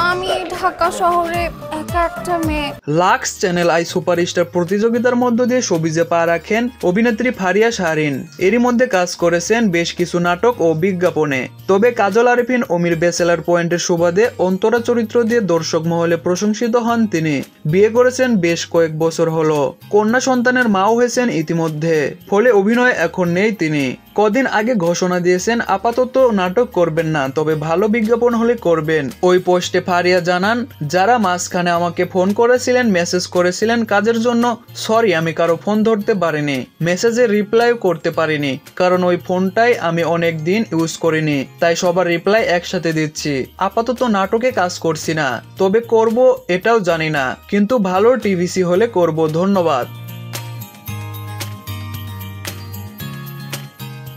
আমি ঢাকা শহরে একা একটা মেয়ে। লাক্স চ্যানেল আই সুপারস্টার প্রতিযোগিতার মধ্য দিয়ে শোবিজে পা রাখেন অভিনেত্রী ফারিয়া শাহরিন। এরই মধ্যে কাজ করেছেন বেশ কিছু নাটক ও বিজ্ঞাপনে। তবে কাজল আরিফিন অমির ব্যাচেলার পয়েন্টের সুবাদে অন্তরা চরিত্র দিয়ে দর্শক মহলে প্রশংসিত হন তিনি। বিয়ে করেছেন বেশ কয়েক বছর হলো, কন্যা সন্তানের মাও হয়েছেন ইতিমধ্যে, ফলে অভিনয় এখন নেই তিনি। কদিন আগে ঘোষণা দিয়েছেন আপাতত নাটক করবেন না, তবে ভালো বিজ্ঞাপন হলে করবেন। ওই পোস্টে ফারিয়া জানান, যারা মাঝখানে আমাকে ফোন করেছিলেন, মেসেজ করেছিলেন কাজের জন্য, সরি আমি কারো ফোন ধরতে পারিনি, মেসেজে রিপ্লাইও করতে পারিনি, কারণ ওই ফোনটাই আমি অনেক দিন ইউজ করিনি, তাই সবার রিপ্লাই একসাথে দিচ্ছি। আপাতত নাটকে কাজ করছি না, তবে করব এটাও জানি না, কিন্তু ভালো টিভিসি হলে করব। ধন্যবাদ।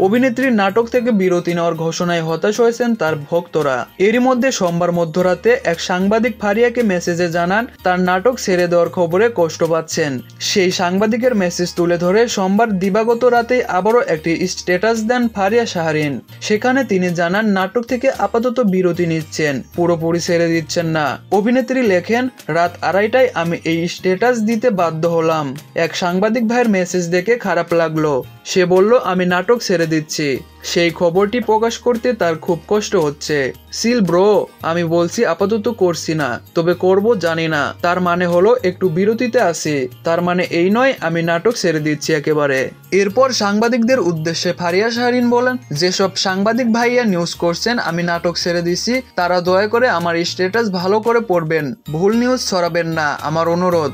অভিনেত্রীর নাটক থেকে বিরতি নেওয়ার ঘোষণায় হতাশ হয়েছেন তার ভক্তরা। এরই মধ্যে সোমবার মধ্যরাতে এক সাংবাদিক ফারিয়াকে মেসেজে জানান তার নাটক ছেড়ে দেওয়ার খবরে কষ্ট পাচ্ছেন। সেই সাংবাদিকের মেসেজ তুলে ধরে সোমবার দিবাগত রাতে আবারও একটি স্ট্যাটাস দেন ফারিয়া শাহরিন। সেখানে তিনি জানান নাটক থেকে আপাতত বিরতি নিচ্ছেন, পুরোপুরি ছেড়ে দিচ্ছেন না। অভিনেত্রী লেখেন, রাত 2:30টায় আমি এই স্ট্যাটাস দিতে বাধ্য হলাম। এক সাংবাদিক ভাইয়ের মেসেজ দেখে খারাপ লাগলো। সে বলল আমি নাটক ছেড়ে দিচ্ছি। সেই খবরটি প্রকাশ করতে তার খুব কষ্ট হচ্ছে। সিল ব্রো, আমি বলছি আপাতত করছি না, তবে করব জানি না। তার মানে হলো একটু বিরতিতে আছি, তার মানে এই নয় আমি নাটক ছেড়ে দিচ্ছি একেবারে। এরপর সাংবাদিকদের উদ্দেশ্যে ফারিয়া শাহরিন বলেন, যেসব সাংবাদিক ভাইয়া নিউজ করছেন আমি নাটক ছেড়ে দিছি, তারা দয়া করে আমার স্ট্যাটাস ভালো করে পড়বেন, ভুল নিউজ ছড়াবেন না, আমার অনুরোধ।